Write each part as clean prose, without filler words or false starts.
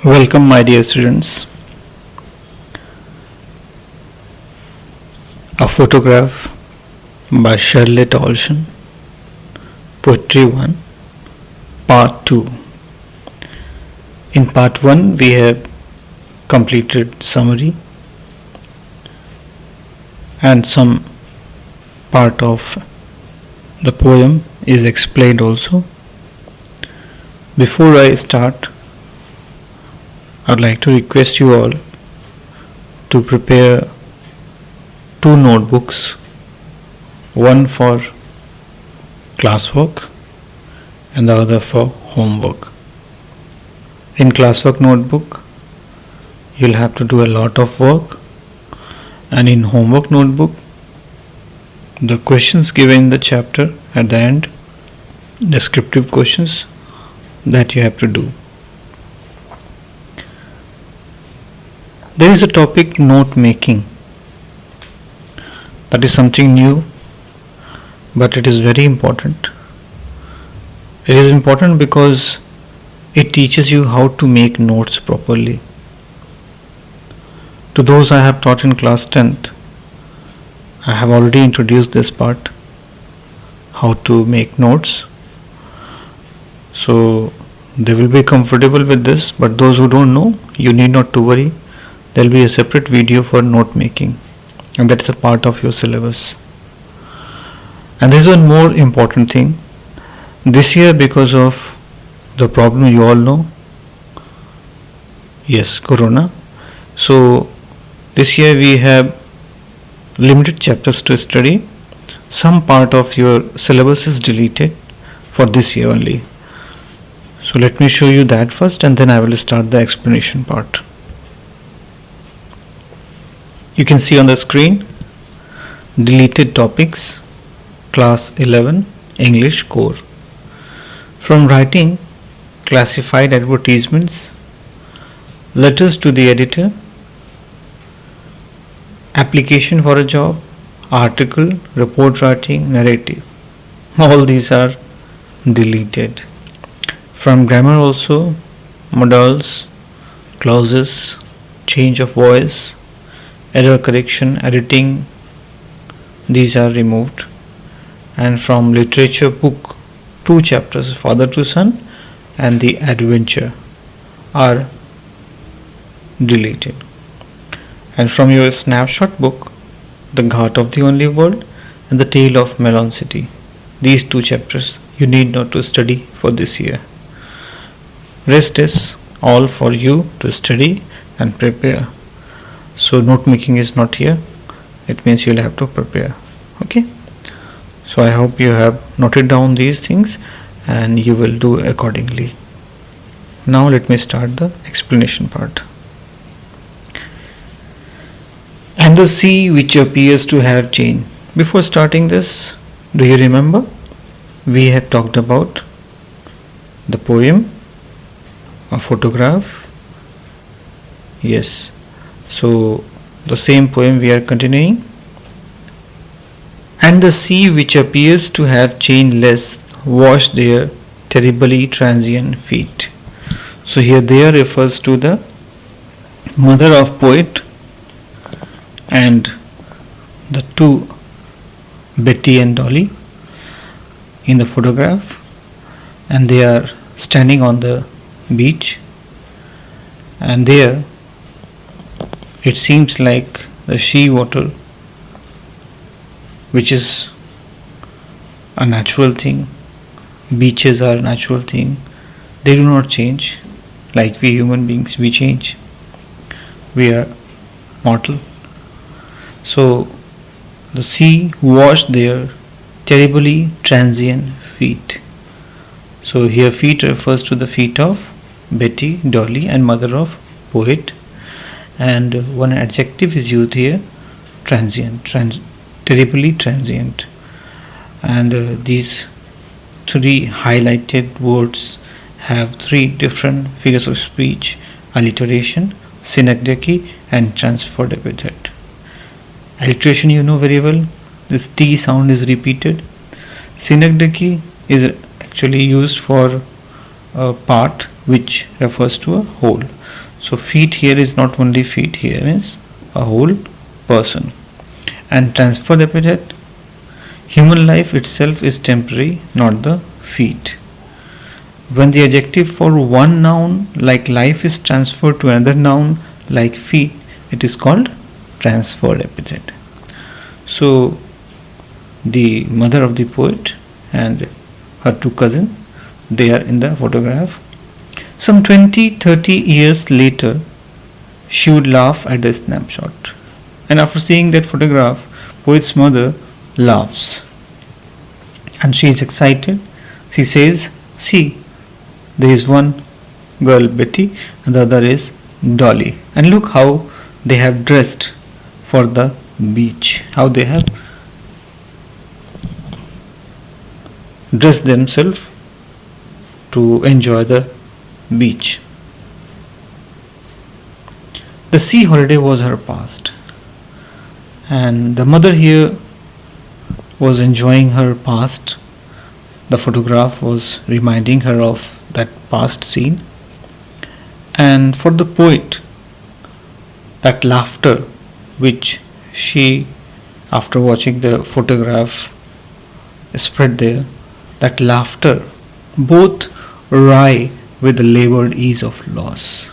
Welcome, my dear students. A photograph by Charlotte Olson, Poetry 1, Part 2. In Part 1, we have completed summary and some part of the poem is explained also. Before I start, I would like to request you all to prepare two notebooks, one for classwork and the other for homework. In classwork notebook, you'll have to do a lot of work, and in homework notebook, the questions given in the chapter at the end, descriptive questions that you have to do. There is a topic, note making. That is something new, but it is very important. It is important because it teaches you how to make notes properly. To those I have taught in class 10th, I have already introduced this part, how to make notes. So they will be comfortable with this, but those who don't know, you need not to worry. There will be a separate video for note making, and that's a part of your syllabus. And there's one more important thing. This year, because of the problem you all know, yes, Corona. So this year we have limited chapters to study. Some part of your syllabus is deleted for this year only. So let me show you that first, and then I will start the explanation part. You can see on the screen, deleted topics, class 11, English core. From writing, classified advertisements, letters to the editor, application for a job, article, report writing, narrative. All these are deleted. From grammar also, modals, clauses, change of voice, error correction, editing, these are removed. And from literature book, 2 chapters, Father to Son and the Adventure, are deleted. And from your snapshot book, The Ghat of the Only World and The Tale of Melon City, these 2 chapters you need not to study for this year. Rest is all for you to study and prepare. So note making is not here. It means you'll have to prepare. Okay. So I hope you have noted down these things and you will do accordingly. Now let me start the explanation part. And the sea which appears to have chain. Before starting this, do you remember? We have talked about the poem, a photograph. Yes. So the same poem we are continuing. And the sea which appears to have chainless washed their terribly transient feet. So here there refers to the mother of poet and the 2, Betty and Dolly, in the photograph, and they are standing on the beach, and there it seems like the sea water, which is a natural thing. Beaches are a natural thing. They do not change. Like we human beings, we change. We are mortal. So the sea washed their terribly transient feet. So here feet refers to the feet of Betty, Dolly and mother of poet. And one adjective is used here, transient, terribly transient. And these 3 highlighted words have 3 different figures of speech: alliteration, synecdoche and transferred epithet. Alliteration you know very well, this T sound is repeated. Synecdoche is actually used for a part which refers to a whole. So feet here is not only feet, here means a whole person. And transferred epithet, human life itself is temporary, not the feet. When the adjective for one noun like life is transferred to another noun like feet, it is called transferred epithet. So the mother of the poet and her two cousins, they are in the photograph. Some 20-30 years later, she would laugh at the snapshot. And after seeing that photograph, poet's mother laughs. And she is excited. She says, see, there is one girl Betty and the other is Dolly. And look how they have dressed for the beach. How they have dressed themselves to enjoy the beach. The sea holiday was her past. And the mother here was enjoying her past. The photograph was reminding her of that past scene. And for the poet, that laughter which she, after watching the photograph, spread there, that laughter both wry with the labored ease of loss.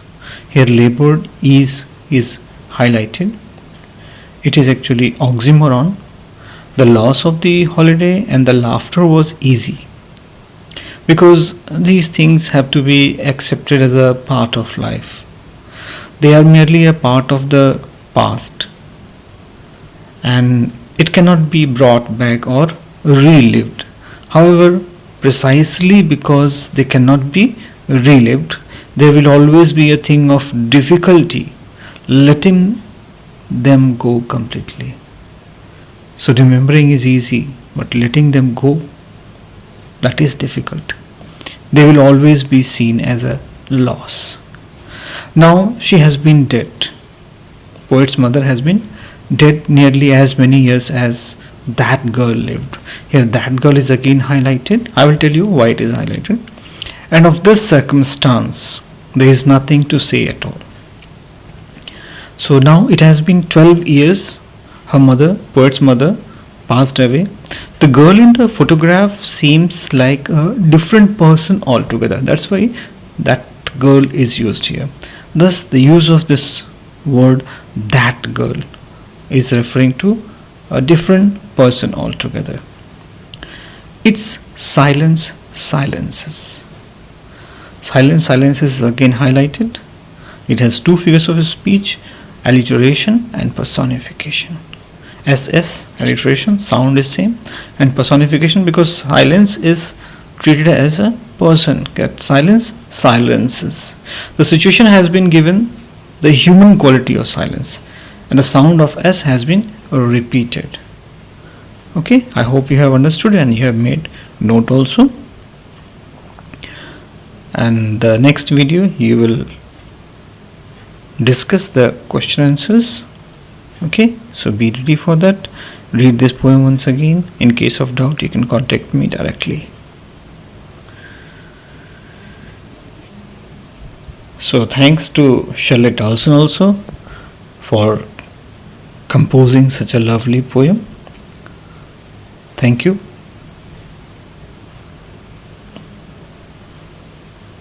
Here labored ease is highlighted. It is actually oxymoron. The loss of the holiday and the laughter was easy, because these things have to be accepted as a part of life. They are merely a part of the past, and it cannot be brought back or relived. However, precisely because they cannot be relived, there will always be a thing of difficulty letting them go completely. So remembering is easy, but letting them go, that is difficult. They will always be seen as a loss. Now she has been dead. Poet's mother has been dead nearly as many years as that girl lived. Here that girl is again highlighted. I will tell you why it is highlighted. And of this circumstance, there is nothing to say at all. So now it has been 12 years. Her mother, poet's mother, passed away. The girl in the photograph seems like a different person altogether. That's why that girl is used here. Thus, the use of this word, that girl, is referring to a different person altogether. It's silence silences. Silence silences is again highlighted. It has two figures of speech, alliteration and personification. SS, alliteration, sound is same, and personification because silence is treated as a person. Silence silences. The situation has been given the human quality of silence, and the sound of S has been repeated. Okay, I hope you have understood and you have made note also. And the next video you will discuss the question answers. Okay, so be ready for that. Read this poem once again. In case of doubt, you can contact me directly. So thanks to Shirley Dawson also for composing such a lovely poem. Thank you.